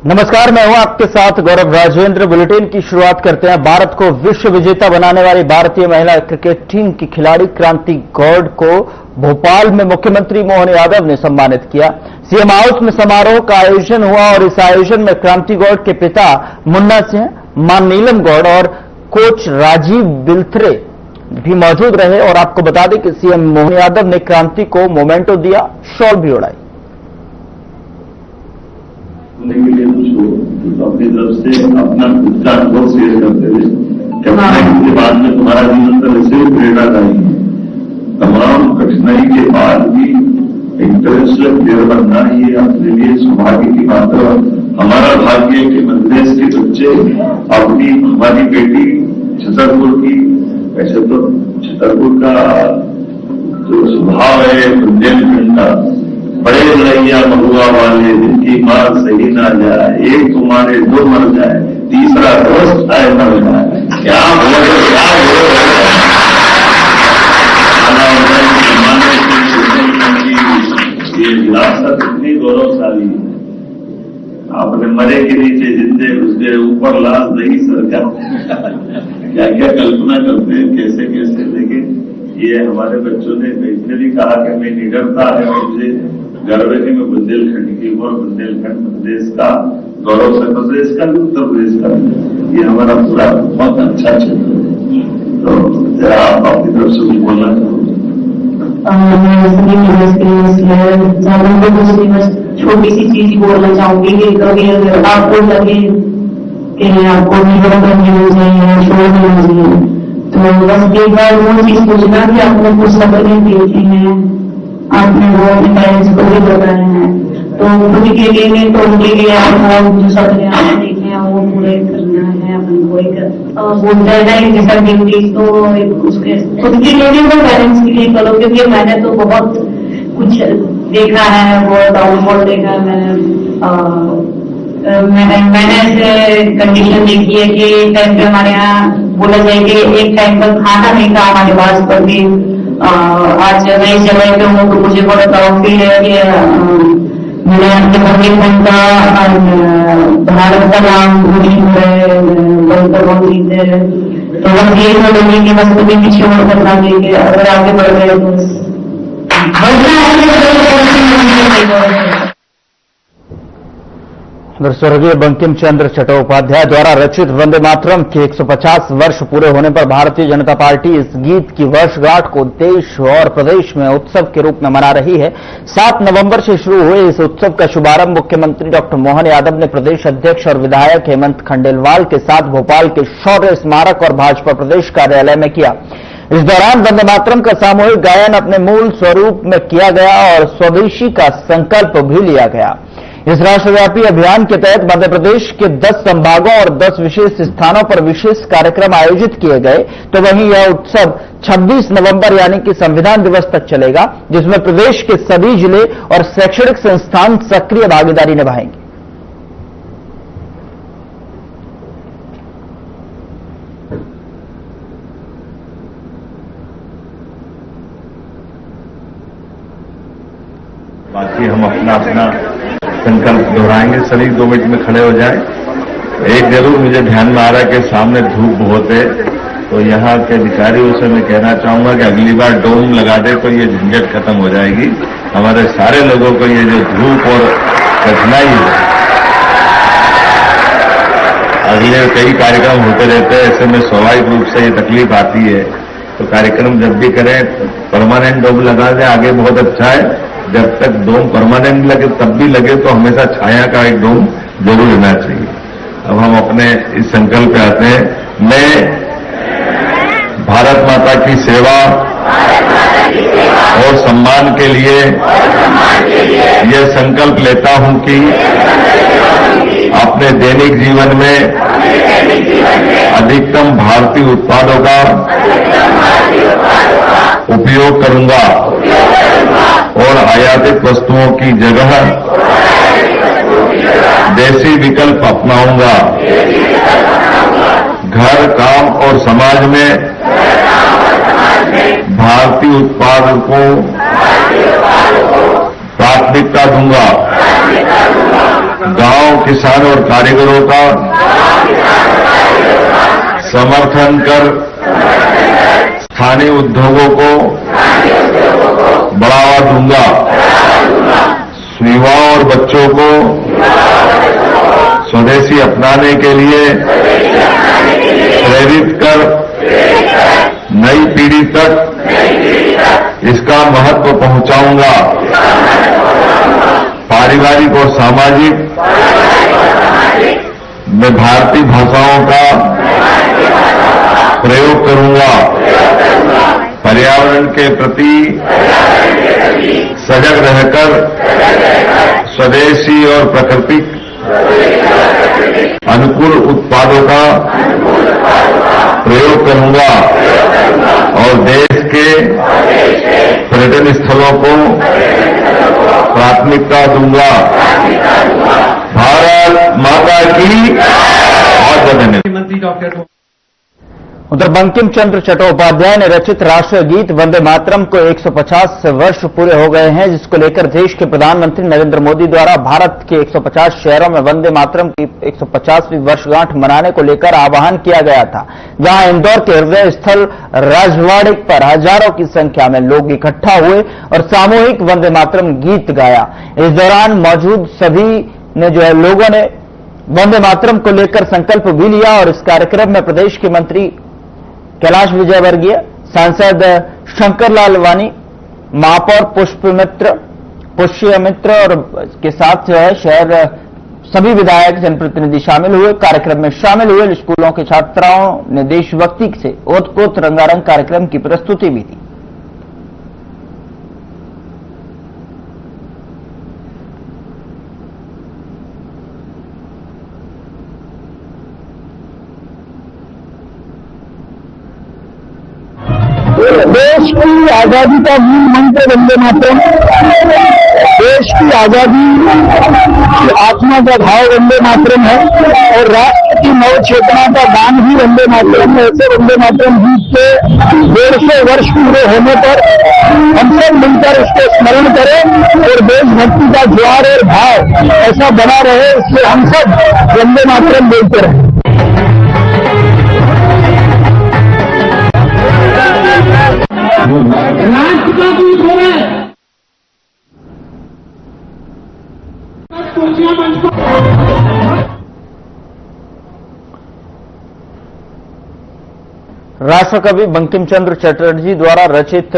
नमस्कार, मैं हूं आपके साथ गौरव राजेंद्र। बुलेटिन की शुरुआत करते हैं। भारत को विश्व विजेता बनाने वाली भारतीय महिला क्रिकेट टीम की खिलाड़ी क्रांति गौड़ को भोपाल में मुख्यमंत्री मोहन यादव ने सम्मानित किया। सीएम हाउस में समारोह का आयोजन हुआ और इस आयोजन में क्रांति गौड़ के पिता मुन्ना सिंह, मां नीलम गौड़ और कोच राजीव बिल्थरे भी मौजूद रहे। और आपको बता दें कि सीएम मोहन यादव ने क्रांति को मोमेंटो दिया, शॉल भी उड़ाई। तो अपनी तरफ से अपना खुद का अनुभव शेयर करते हुए कठिनाई के बाद में तुम्हारा जीवन तो वैसे भी प्रेरणादायी है। तमाम कठिनाई के बाद भी इंटरनेशनल प्लेयर बनना ये अपने लिए सौभाग्य की बात है। हमारा भाग्य है कि मध्यप्रदेश के बच्चे अपनी हमारी बेटी छतरपुर की, वैसे तो छतरपुर का जो स्वभाव है बुंदेलखंड का, बड़े लड़ैया महुआ वाले जिनकी बात सही ना जाए, एक तुम्हारे दो मर जाए, तीसरा दोस्त आए मर जाए, क्या बोले क्या ये विरासत इतनी गौरवशाली है। आपने मरे के नीचे जिंदे उसके ऊपर लाश नहीं सरका क्या क्या कल्पना करते हैं, कैसे कैसे। लेकिन ये हमारे बच्चों ने इसने भी कहा कि मैं निडरता है, मुझे गर्व है कि मैं बुंदेलखंड की हूँ और बुंदेलखंड प्रदेश का गौरव से, प्रदेश का उत्तर प्रदेश का, ये हमारा पूरा बहुत अच्छा क्षेत्र है। तो जरा आप अपनी तरफ से कुछ बोलना चाहोगे? छोटी सी चीज बोलना चाहूंगी कि कभी अगर आपको लगे कि आपको निडर बनना चाहिए, शोर देना चाहिए, तो बस एक बार वो चीज सोचना कि आपने कुछ सपने देखे हैं, आपने वो अपने पेरेंट्स को भी बताए हैं, तो खुद के लिए नहीं तो उनके लिए आपको जो सपने आपने देखे हैं वो पूरे करना है। अपन को एक बोलता है ना एक जैसा ड्यूटी, तो उसके खुद के लिए भी वो पेरेंट्स के लिए करो, क्योंकि मैंने तो बहुत कुछ देखा है, बहुत डाउनफॉल देखा है। मैंने ऐसे कंडीशन देखी है कि एक टाइम पे हमारे यहाँ बोला जाए कि एक टाइम पर खाना नहीं था हमारे पास, पर भी आज नई जगह पे हूँ तो मुझे बड़ा प्राउड फील है कि मैंने अपने बुंदेलखंड का भारत का नाम रोशन बनकर बहुत चीज है। तो बस ये बोलेंगे कि बस कभी पीछे और करना चाहिए, अगर आगे बढ़ रहे तो स्वर्गीय बंकिम चंद्र चट्टोपाध्याय द्वारा रचित वंदे मातरम के 150 वर्ष पूरे होने पर भारतीय जनता पार्टी इस गीत की वर्षगांठ को देश और प्रदेश में उत्सव के रूप में मना रही है। 7 नवंबर से शुरू हुए इस उत्सव का शुभारंभ मुख्यमंत्री डॉक्टर मोहन यादव ने प्रदेश अध्यक्ष और विधायक हेमंत खंडेलवाल के साथ भोपाल के शौर्य स्मारक और भाजपा प्रदेश कार्यालय में किया। इस दौरान वंदे मातरम का सामूहिक गायन अपने मूल स्वरूप में किया गया और स्वदेशी का संकल्प भी लिया गया। इस राष्ट्रव्यापी अभियान के तहत मध्य प्रदेश के 10 संभागों और 10 विशेष स्थानों पर विशेष कार्यक्रम आयोजित किए गए। तो वहीं यह उत्सव 26 नवंबर यानी कि संविधान दिवस तक चलेगा, जिसमें प्रदेश के सभी जिले और शैक्षणिक संस्थान सक्रिय भागीदारी निभाएंगे। बाकी हम अपना अपना संकल्प दोहराएंगे। सभी 2 मिनट में खड़े हो जाए। एक जरूर मुझे ध्यान में आ रहा है कि सामने धूप बहुत है, तो यहाँ के अधिकारियों से मैं कहना चाहूंगा कि अगली बार डोम लगा दे तो ये झंझट खत्म हो जाएगी। हमारे सारे लोगों को ये जो धूप और कठिनाई है, अगले कई कार्यक्रम होते रहते हैं, ऐसे में स्वाभाविक रूप से ये तकलीफ आती है। तो कार्यक्रम जब भी करें परमानेंट डोम लगा दें, आगे बहुत अच्छा है। जब तक डोम परमानेंट लगे तब भी लगे तो हमेशा छाया का एक डोम जरूर रहना चाहिए। अब हम अपने इस संकल्प पे आते हैं। मैं भारत माता की सेवा और सम्मान के लिए यह संकल्प लेता हूं कि अपने दैनिक जीवन में अधिकतम भारतीय उत्पादों का उपयोग करूंगा और आयातित वस्तुओं की जगह देसी विकल्प अपनाऊंगा। घर, काम और समाज में भारतीय उत्पाद को प्राथमिकता दूंगा। गांव युवाओं, किसान और कारीगरों का समर्थन कर स्थानीय उद्योगों को बढ़ावा दूंगा। युवाओं और बच्चों को स्वदेशी अपनाने के लिए प्रेरित कर नई पीढ़ी तक इसका महत्व पहुंचाऊंगा। पारिवारिक और सामाजिक में भारतीय भाषाओं का प्रयोग करूंगा। पर्यावरण के प्रति सजग रहकर स्वदेशी और प्राकृतिक अनुकूल उत्पादों का प्रयोग करूंगा और देश के पर्यटन स्थलों को प्राथमिकता दूंगा। भारत माता की बहुत धन्यवाद। मंत्री डॉक्टर उधर बंकिम चंद्र चट्टोपाध्याय ने रचित राष्ट्रीय गीत वंदे मातरम को 150 वर्ष पूरे हो गए हैं, जिसको लेकर देश के प्रधानमंत्री नरेंद्र मोदी द्वारा भारत के 150 शहरों में वंदे मातरम की 150वीं वर्षगांठ मनाने को लेकर आह्वान किया गया था। जहां इंदौर के हृदय स्थल राजवाड़े पर हजारों की संख्या में लोग इकट्ठा हुए और सामूहिक वंदे मातरम गीत गाया। इस दौरान मौजूद सभी ने लोगों ने वंदे मातरम को लेकर संकल्प भी लिया और इस कार्यक्रम में प्रदेश के मंत्री कैलाश विजयवर्गीय, सांसद शंकर लाल वानी, महापौर पुष्यमित्र और के साथ शहर सभी विधायक, जनप्रतिनिधि शामिल हुए। कार्यक्रम में शामिल हुए स्कूलों के छात्राओं ने देशभक्ति से ओतप्रोत रंगारंग कार्यक्रम की प्रस्तुति भी दी। देश की आजादी का मूल मंत्र वंदे मातरम, देश की आजादी की आत्मा का भाव वंदे मातरम है और राष्ट्र की नव चेतना का गान भी वंदे मातरम है। ऐसे वंदे मातरम गीत के 150 वर्ष पूरे होने पर हम सब मिलकर उसको स्मरण करें और देशभक्ति का ज्वार और भाव ऐसा बना रहे, इसलिए हम सब वंदे मातरम बोलते रहें। राष्ट्र का दूत हो रहा है। राष्ट्रकवि बंकिम चंद्र चटर्जी द्वारा रचित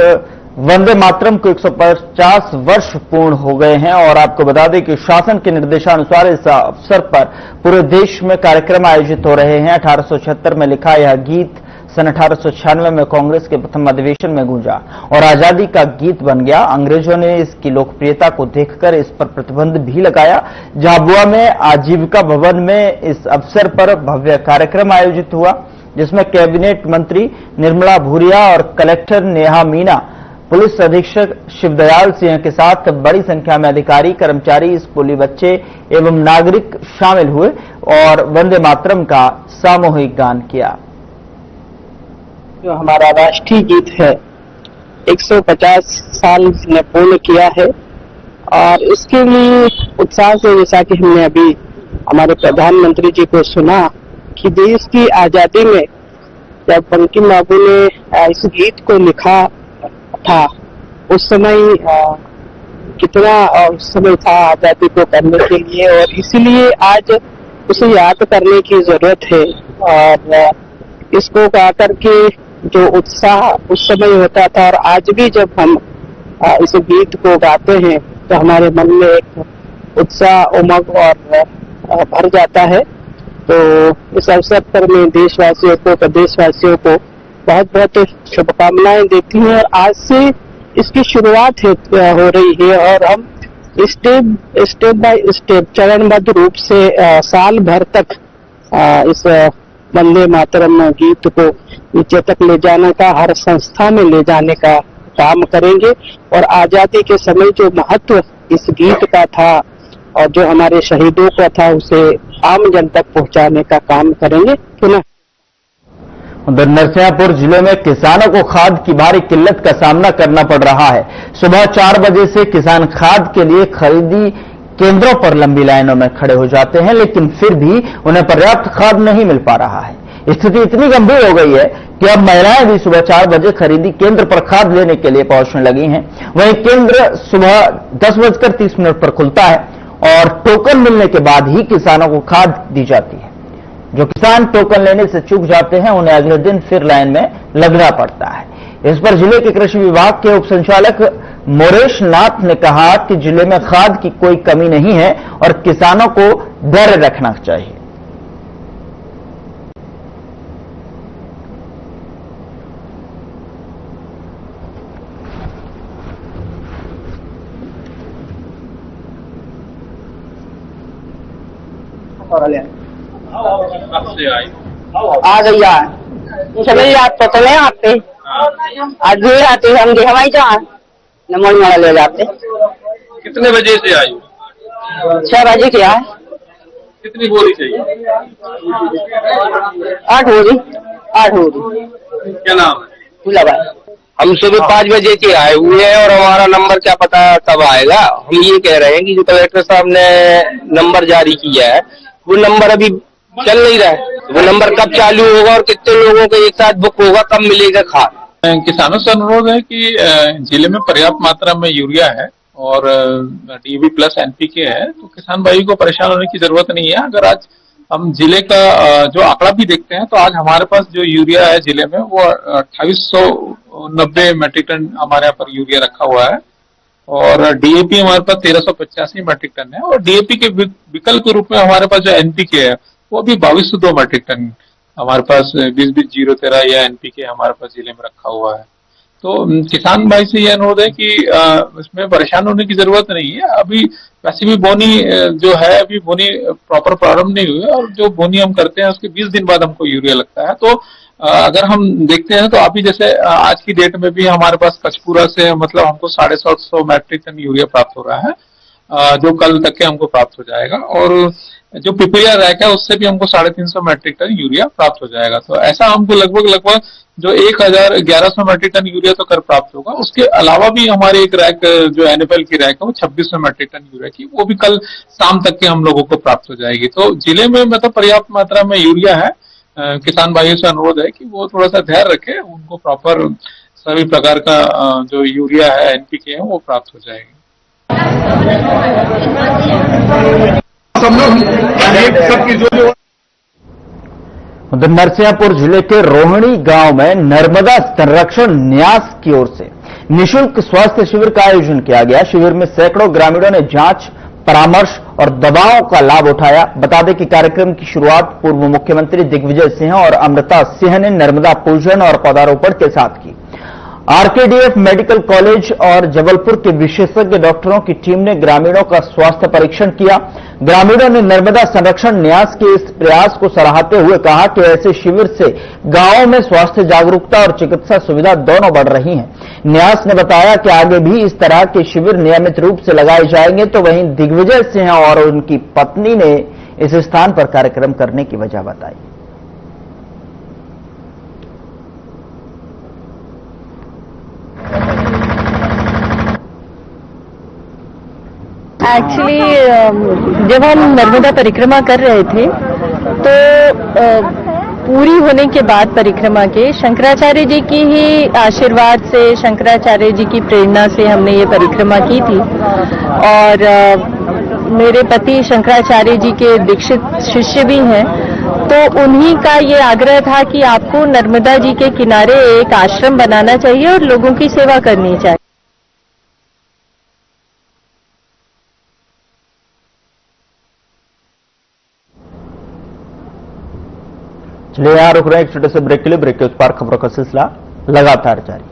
वंदे मातरम को 150 वर्ष पूर्ण हो गए हैं और आपको बता दें कि शासन के निर्देशानुसार इस अवसर पर पूरे देश में कार्यक्रम आयोजित हो रहे हैं। 1876 में लिखा यह गीत सन 1896 में कांग्रेस के प्रथम अधिवेशन में गूंजा और आजादी का गीत बन गया। अंग्रेजों ने इसकी लोकप्रियता को देखकर इस पर प्रतिबंध भी लगाया। झाबुआ में आजीविका भवन में इस अवसर पर भव्य कार्यक्रम आयोजित हुआ, जिसमें कैबिनेट मंत्री निर्मला भूरिया और कलेक्टर नेहा मीना, पुलिस अधीक्षक शिवदयाल सिंह के साथ बड़ी संख्या में अधिकारी, कर्मचारी, स्कूली बच्चे एवं नागरिक शामिल हुए और वंदे मातरम का सामूहिक गान किया। जो हमारा राष्ट्रीय गीत है 150 साल ने पूर्ण किया है और इसके लिए उत्साह से, जैसा कि हमने अभी हमारे प्रधानमंत्री जी को सुना कि देश की आजादी में जब बंकिम बाबू ने इस गीत को लिखा था, उस समय कितना उस समय था आजादी को करने के लिए, और इसीलिए आज उसे याद करने की जरूरत है। और इसको गा करके जो उत्साह उस समय होता था और आज भी जब हम इस गीत को गाते हैं तो हमारे मन में एक उत्साह, उमंग और भर जाता है। तो इस अवसर पर मैं देशवासियों को, प्रदेशवासियों को बहुत बहुत शुभकामनाएं देती हूँ और आज से इसकी शुरुआत हो रही है और हम स्टेप बाय स्टेप, चरणबद्ध रूप से साल भर तक इस वंदे मातरम गीत को नीचे तक ले जाने का, हर संस्था में ले जाने का काम करेंगे और आजादी के समय जो महत्व इस गीत का था और जो हमारे शहीदों का था, उसे आम जन तक पहुंचाने का काम करेंगे। पुनः उधर नरसिंहपुर जिले में किसानों को खाद की भारी किल्लत का सामना करना पड़ रहा है। सुबह 4 बजे से किसान खाद के लिए खरीदी केंद्रों पर लंबी लाइनों में खड़े हो जाते हैं, लेकिन फिर भी उन्हें पर्याप्त खाद नहीं मिल पा रहा है। स्थिति इतनी गंभीर हो गई है कि अब महिलाएं भी सुबह 4 बजे खरीदी केंद्र पर खाद लेने के लिए पहुंचने लगी हैं। वहीं केंद्र सुबह 10:30 पर खुलता है और टोकन मिलने के बाद ही किसानों को खाद दी जाती है। जो किसान टोकन लेने से चूक जाते हैं, उन्हें अगले दिन फिर लाइन में लगना पड़ता है। इस पर जिले के कृषि विभाग के उप संचालक मोरेश नाथ ने कहा कि जिले में खाद की कोई कमी नहीं है और किसानों को धैर्य रखना चाहिए। आ गई यार चलो यार तो ले आते आज भी आते हम हवाई जहां नमोल मोड़ा ले जाते। कितने बजे से आई? 6 बजे क्या है? कितनी बोरी चाहिए? 8 बोरी। 8 बोरी। क्या नाम है? भूला भाई। हम सुबह 5 बजे के आए हुए हैं और हमारा नंबर क्या पता कब आएगा। हम ये कह रहे हैं कि जो कलेक्टर साहब ने नंबर जारी किया है वो नंबर अभी चल नहीं रहा है। वो नंबर कब चालू होगा और कितने लोगों का एक साथ बुक होगा, कब मिलेगा खाद? किसानों से अनुरोध है कि जिले में पर्याप्त मात्रा में यूरिया है और डीएपी प्लस एनपीके है, तो किसान भाई को परेशान होने की जरूरत नहीं है। अगर आज हम जिले का जो आंकड़ा भी देखते हैं तो आज हमारे पास जो यूरिया है जिले में वो 2890 मैट्रिक टन हमारे यहाँ पर यूरिया रखा हुआ है और डीएपी हमारे पास 1385 मैट्रिक टन है और डीएपी के विकल्प के रूप में हमारे पास जो एनपीके है वो भी 2202 मैट्रिक टन हमारे पास 20-20-013 या एनपीके हमारे पास जिले में रखा हुआ है। तो किसान भाई से यह अनुरोध है कि इसमें परेशान होने की जरूरत नहीं है। अभी वैसे भी बोनी जो है अभी बोनी प्रॉपर प्रारंभ नहीं हुई है और जो बोनी हम करते हैं उसके 20 दिन बाद हमको यूरिया लगता है। तो अगर हम देखते हैं तो अभी जैसे आज की डेट में भी हमारे पास कचपुरा से मतलब हमको 750 मैट्रिक टन यूरिया प्राप्त हो रहा है, जो कल तक के हमको प्राप्त हो जाएगा और जो पिपरिया रैक है उससे भी हमको 350 मैट्रिक टन यूरिया प्राप्त हो जाएगा। तो ऐसा हमको लगभग जो 1100 मैट्रिक टन यूरिया तो कर प्राप्त होगा। उसके अलावा भी हमारे एक रैक जो एनएफएल की रैक है वो 2600 मैट्रिक टन यूरिया की वो भी कल शाम तक के हम लोगों को प्राप्त हो जाएगी। तो जिले में मतलब पर्याप्त मात्रा में यूरिया है। किसान भाइयों से अनुरोध है कि वो थोड़ा सा ध्यान रखें, उनको प्रॉपर सभी प्रकार का जो यूरिया है एनपीके है वो प्राप्त हो जाएगी। उधर नरसिंहपुर जिले के रोहिणी गांव में नर्मदा संरक्षण न्यास की ओर से निःशुल्क स्वास्थ्य शिविर का आयोजन किया गया। शिविर में सैकड़ों ग्रामीणों ने जांच, परामर्श और दवाओं का लाभ उठाया। बता दें कि कार्यक्रम की शुरुआत पूर्व मुख्यमंत्री दिग्विजय सिंह और अमृता सिंह ने नर्मदा पूजन और पौधारोपण के साथ की। आरकेडीएफ मेडिकल कॉलेज और जबलपुर के विशेषज्ञ डॉक्टरों की टीम ने ग्रामीणों का स्वास्थ्य परीक्षण किया। ग्रामीणों ने नर्मदा संरक्षण न्यास के इस प्रयास को सराहते हुए कहा कि ऐसे शिविर से गांवों में स्वास्थ्य जागरूकता और चिकित्सा सुविधा दोनों बढ़ रही हैं। न्यास ने बताया कि आगे भी इस तरह के शिविर नियमित रूप से लगाए जाएंगे। तो वहीं दिग्विजय सिंह और उनकी पत्नी ने इस स्थान पर कार्यक्रम करने की वजह बताई। एक्चुअली जब हम नर्मदा परिक्रमा कर रहे थे तो पूरी होने के बाद परिक्रमा के शंकराचार्य जी की ही आशीर्वाद से, शंकराचार्य जी की प्रेरणा से हमने ये परिक्रमा की थी और मेरे पति शंकराचार्य जी के दीक्षित शिष्य भी हैं, तो उन्हीं का ये आग्रह था कि आपको नर्मदा जी के किनारे एक आश्रम बनाना चाहिए और लोगों की सेवा करनी चाहिए। चलिए यहां रुक रहे हैं एक छोटे से ब्रेक के लिए। ब्रेक के उस पार खबरों का सिलसिला लगातार जारी।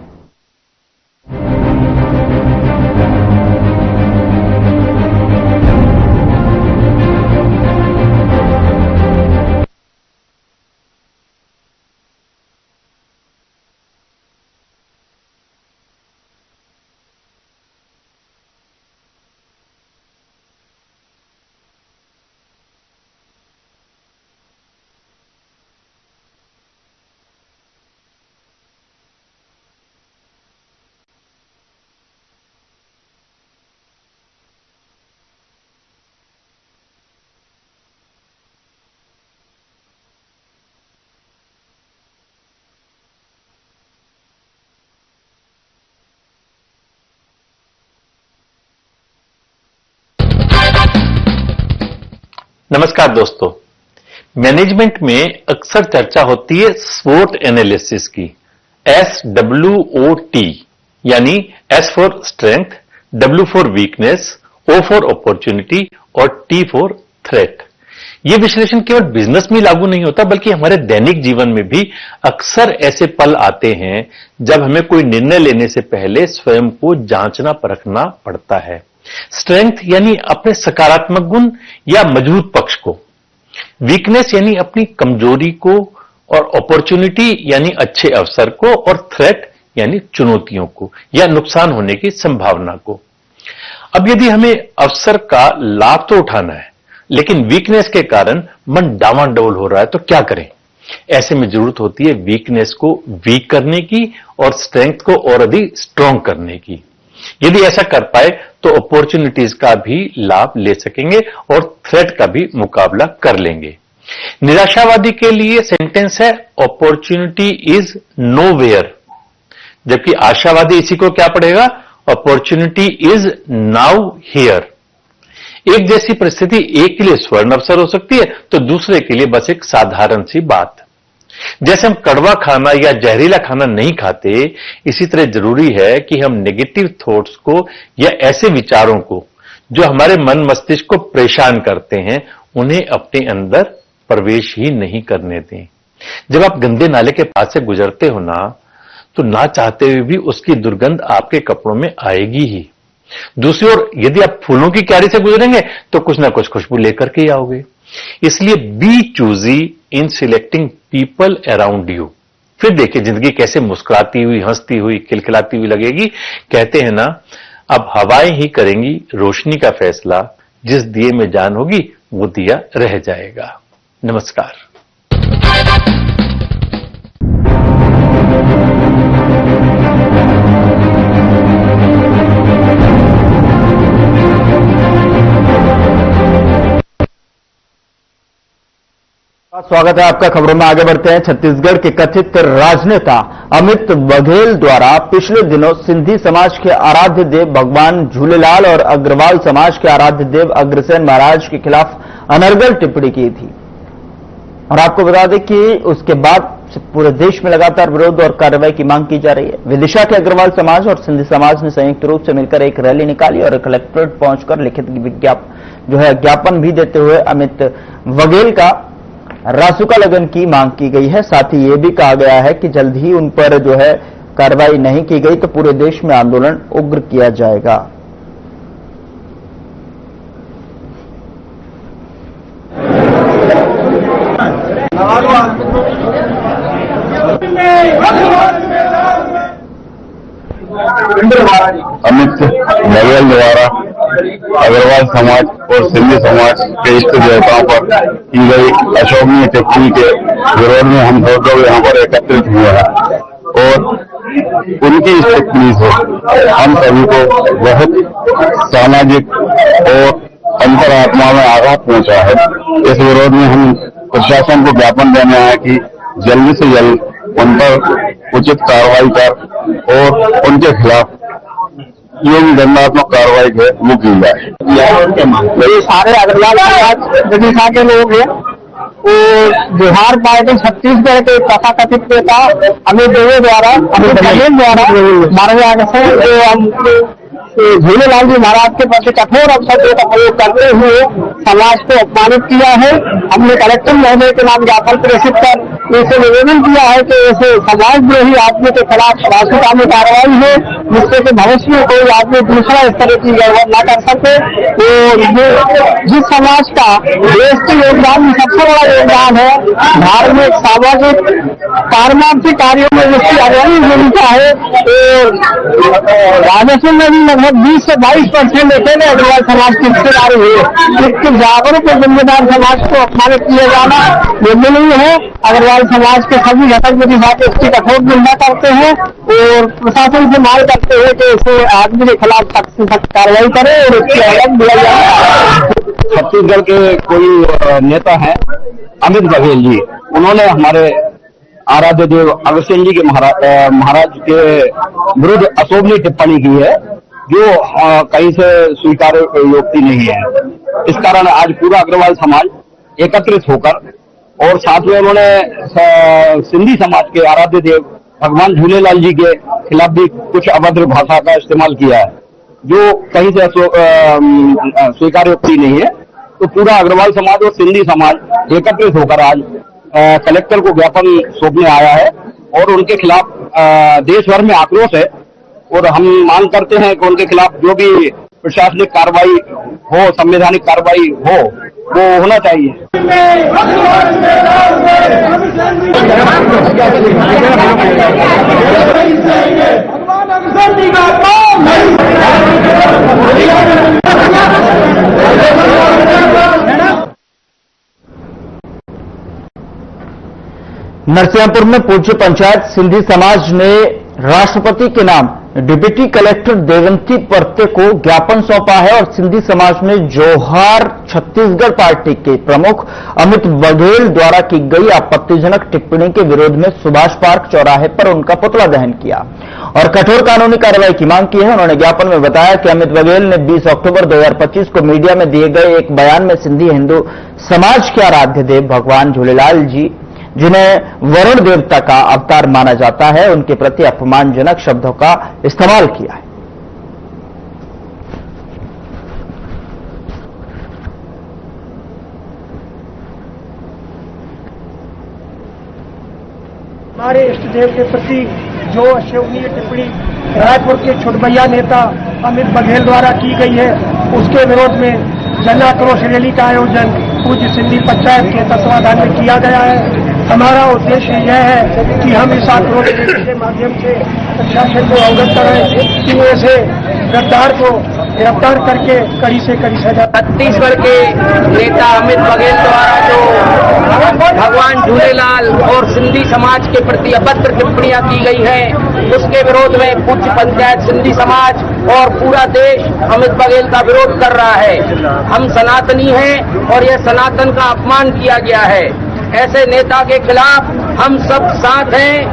नमस्कार दोस्तों, मैनेजमेंट में अक्सर चर्चा होती है SWOT एनालिसिस की। SWOT यानी S for strength, W for weakness, O for opportunity और T फॉर थ्रेट। यह विश्लेषण केवल बिजनेस में लागू नहीं होता, बल्कि हमारे दैनिक जीवन में भी अक्सर ऐसे पल आते हैं जब हमें कोई निर्णय लेने से पहले स्वयं को जांचना परखना पड़ता है। स्ट्रेंथ यानी अपने सकारात्मक गुण या मजबूत पक्ष को, वीकनेस यानी अपनी कमजोरी को, और अपॉर्चुनिटी यानी अच्छे अवसर को, और थ्रेट यानी चुनौतियों को या नुकसान होने की संभावना को। अब यदि हमें अवसर का लाभ तो उठाना है, लेकिन वीकनेस के कारण मन डावाडोल हो रहा है, तो क्या करें? ऐसे में जरूरत होती है वीकनेस को वीक करने की और स्ट्रेंथ को और अधिक स्ट्रांग करने की। यदि ऐसा कर पाए तो अपॉर्चुनिटीज का भी लाभ ले सकेंगे और थ्रेट का भी मुकाबला कर लेंगे। निराशावादी के लिए सेंटेंस है अपॉर्चुनिटी इज नोवेयर, जबकि आशावादी इसी को क्या पढ़ेगा? Opportunity is now here. एक जैसी परिस्थिति एक के लिए स्वर्ण अवसर हो सकती है तो दूसरे के लिए बस एक साधारण सी बात। जैसे हम कड़वा खाना या जहरीला खाना नहीं खाते, इसी तरह जरूरी है कि हम नेगेटिव थॉट्स को या ऐसे विचारों को जो हमारे मन मस्तिष्क को परेशान करते हैं, उन्हें अपने अंदर प्रवेश ही नहीं करने दें। जब आप गंदे नाले के पास से गुजरते हो तो ना चाहते हुए भी उसकी दुर्गंध आपके कपड़ों में आएगी ही। दूसरी ओर यदि आप फूलों की क्यारी से गुजरेंगे तो कुछ ना कुछ खुशबू लेकर के ही आओगे। इसलिए be choosy in selecting people around you. फिर देखिए जिंदगी कैसे मुस्कुराती हुई, हंसती हुई, खिलखिलाती हुई लगेगी। कहते हैं ना, अब हवाएं ही करेंगी रोशनी का फैसला, जिस दिए में जान होगी वो दिया रह जाएगा। नमस्कार। स्वागत है आपका। खबरों में आगे बढ़ते हैं। छत्तीसगढ़ के कथित राजनेता अमित बघेल द्वारा पिछले दिनों सिंधी समाज के आराध्य देव भगवान झूलेलाल और अग्रवाल समाज के आराध्य देव अग्रसेन महाराज के खिलाफ अनर्गल टिप्पणी की थी, और आपको बता दें कि उसके बाद पूरे देश में लगातार विरोध और कार्रवाई की मांग की जा रही है। विदिशा के अग्रवाल समाज और सिंधी समाज ने संयुक्त रूप से मिलकर एक रैली निकाली और कलेक्ट्रेट पहुंचकर लिखित ज्ञापन भी देते हुए अमित बघेल का रासुका लगन की मांग की गई है। साथ ही यह भी कहा गया है कि जल्द ही उन पर कार्रवाई नहीं की गई तो पूरे देश में आंदोलन उग्र किया जाएगा। अमित बघेल द्वारा अग्रवाल समाज और सिंधी समाज के इष्ट देवताओं पर की गई अशोभनीय टिप्पणी के विरोध में हम सब लोग यहाँ पर एकत्रित हुए हैं, और उनकी इस टिप्पणी से हम सभी को बहुत सामाजिक और अंतरात्मा में आघात पहुंचा है। इस विरोध में हम प्रशासन को ज्ञापन देने आए कि जल्द से जल्द उन पर उचित कार्रवाई कर और उनके खिलाफ जो भी दंडात्मक कार्रवाई है वो की जाए। ये सारे अग्रवाल समाज विदिशा के लोग हैं, वो बिहार पार्टी छत्तीसगढ़ के तथाकथित नेता अमित बघेल द्वारा मारे आगे से जो हम झूलेलाल जी महाराज के प्रति कठोर शब्दों का प्रयोग करते हुए समाज को अपमानित किया है। हमने कलेक्टर महोदय के नाम ज्ञापन प्रेषित कर इसे निवेदन किया है कि ऐसे समाजद्रोही आदमी के खिलाफ रासुका में कार्रवाई है, जिससे कि भविष्य में कोई आदमी दूसरा इस तरह की गड़बड़ न कर सके। तो जिस समाज का देश के योगदान में सबसे बड़ा योगदान है, धार्मिक, सामाजिक, पारमार्थिक कार्यों में जिसकी अग्रणी भूमिका है, तो राजस्व में भी लगभग 20 से 22% लेते हैं अग्रवाल समाज की हिस्सेदारी है। इसके जागरूक और जिम्मेदार समाज को अपमानित किया जाना निंदनीय है। अग्रवाल समाज के सभी घटक विदिशा के इसकी कठोर निंदा करते हैं और प्रशासन से मांग करते हैं कि इसे आदमी के खिलाफ सख्त से सख्त कार्रवाई करे और इसकी अलग दिया जाए। छत्तीसगढ़ के कोई नेता है अमित बघेल जी, उन्होंने हमारे आराध्य देव अग्रसेन जी के महाराज के विरुद्ध अशोभनीय टिप्पणी की है, जो कहीं से स्वीकार्य योग्य नहीं है। इस कारण आज पूरा अग्रवाल समाज एकत्रित होकर और साथ में उन्होंने सिंधी समाज के आराध्य देव भगवान झूलेलाल जी के खिलाफ भी कुछ अभद्र भाषा का इस्तेमाल किया है, जो कहीं से स्वीकार्योक्ति नहीं है। तो पूरा अग्रवाल समाज और सिंधी समाज एकत्रित होकर आज कलेक्टर को ज्ञापन सौंपने आया है और उनके खिलाफ देश भर में आक्रोश है और हम मांग करते हैं कि उनके खिलाफ जो भी प्रशासनिक कार्रवाई हो, संवैधानिक कार्रवाई हो, वो होना चाहिए। नरसिंहपुर में पूज्य पंचायत सिंधी समाज ने राष्ट्रपति के नाम डिप्टी कलेक्टर देवंती परते को ज्ञापन सौंपा है और सिंधी समाज ने जोहार छत्तीसगढ़ पार्टी के प्रमुख अमित बघेल द्वारा की गई आपत्तिजनक टिप्पणी के विरोध में सुभाष पार्क चौराहे पर उनका पुतला दहन किया और कठोर कानूनी कार्रवाई की मांग की है। उन्होंने ज्ञापन में बताया कि अमित बघेल ने 20 अक्टूबर 2025 को मीडिया में दिए गए एक बयान में सिंधी हिंदू समाज के आराध्य देव भगवान झूलेलाल जी, जिन्हें वरुण देवता का अवतार माना जाता है, उनके प्रति अपमानजनक शब्दों का इस्तेमाल किया है। हमारे इष्ट देव के प्रति जो अशोभनीय टिप्पणी रायपुर के छुटभैया नेता अमित बघेल द्वारा की गई है, उसके विरोध में जन आक्रोश रैली का आयोजन पूज्य सिंधी पंचायत के तत्वाधान में किया गया है। हमारा उद्देश्य यह है कि हम इस आक्रोश रैली के माध्यम से प्रशासन को अवगत कराएं कि ऐसे गद्दार को गिरफ्तार करके कड़ी से कड़ी सजा। छत्तीसगढ़ के नेता अमित बघेल द्वारा जो भगवान झूलेलाल और सिंधी समाज के प्रति अभद्र टिप्पणियां की गई है, उसके विरोध में पूज्य पंचायत सिंधी समाज और पूरा देश अमित बघेल का विरोध कर रहा है। हम सनातनी हैं और यह सनातन का अपमान किया गया है। ऐसे नेता के खिलाफ हम सब साथ हैं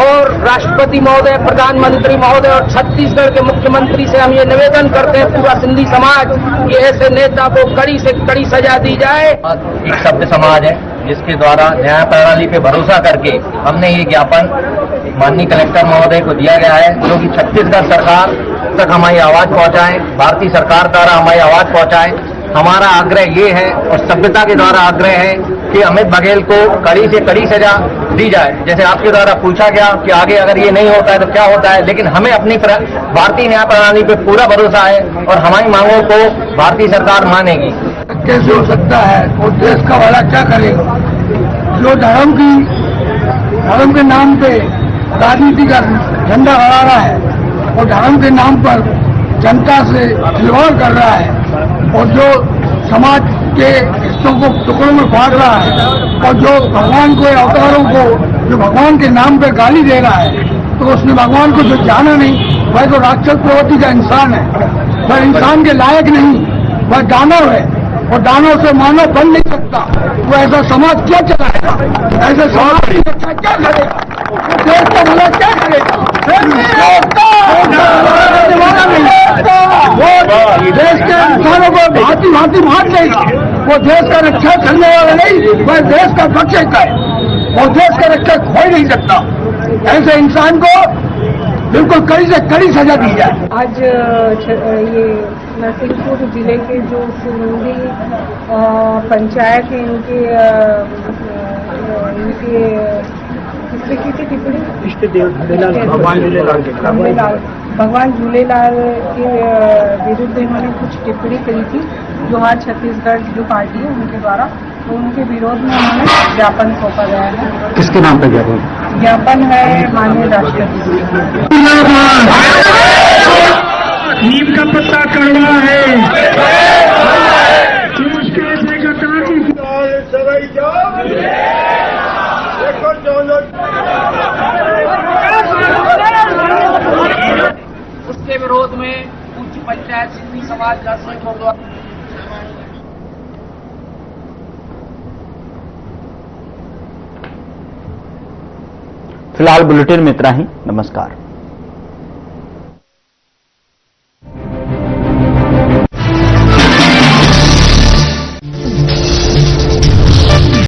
और राष्ट्रपति महोदय, प्रधानमंत्री महोदय और छत्तीसगढ़ के मुख्यमंत्री से हम ये निवेदन करते हैं, पूरा सिंधी समाज, कि ऐसे नेता को कड़ी से कड़ी सजा दी जाए। एक सभ्य समाज है जिसके द्वारा न्याय प्रणाली पे भरोसा करके हमने ये ज्ञापन माननीय कलेक्टर महोदय को दिया गया है, जो कि छत्तीसगढ़ सरकार तक हमारी आवाज पहुंचाएं, भारतीय सरकार द्वारा हमारी आवाज पहुंचाएं। हमारा आग्रह ये है और सभ्यता के द्वारा आग्रह है कि अमित बघेल को कड़ी से कड़ी सजा दी जाए। जैसे आपके द्वारा पूछा गया कि आगे अगर ये नहीं होता है तो क्या होता है, लेकिन हमें अपनी भारतीय न्याय प्रणाली पे पूरा भरोसा है और हमारी मांगों को भारतीय सरकार मानेगी। कैसे हो सकता है और देश का भला क्या करेगा? जो धर्म के नाम पे राजनीति का झंडा लड़ा रहा है और धर्म के नाम पर जनता से खिलवाड़ कर रहा है और जो समाज के हिस्सों को टुकड़ों में बांट रहा है और जो भगवान को, अवतारों को जो भगवान के नाम पे गाली दे रहा है, तो उसने भगवान को जो जाना नहीं, वह तो राक्षस प्रवृत्ति का इंसान है, वह इंसान के लायक नहीं, वह दानव है और दानव से मानव बन नहीं सकता। वो ऐसा समाज क्या चलाएगा? ऐसे समाज की रक्षा क्या करेगा? देश का भला क्या करेगा? वो देश के इंसानों को भांति भांति मार देगा। वो देश का रक्षा करने वाला नहीं, वह देश का रक्षक है। वो देश का रक्षक हो ही नहीं सकता। ऐसे इंसान को बिल्कुल कड़ी से कड़ी सजा दी जाए। आज ये नरसिंहपुर जिले के जो सिंधी पंचायत है, इनके की थी टिप्पणी इष्ट देव भगवान झूलेलाल के विरुद्ध इन्होंने कुछ टिप्पणी करी थी, जोहार छत्तीसगढ़ जो पार्टी है उनके द्वारा, तो उनके विरोध में उन्होंने ज्ञापन सौंपा गया है। किसके नाम पे ज्ञापन? ज्ञापन है माननीय राष्ट्रपति। नीम का पत्ता कड़वा है। उसके विरोध में पूज्य पंचायत सिंधी समाज नरसिंहपुर द्वारा फिलहाल बुलेटिन में इतना ही। नमस्कार।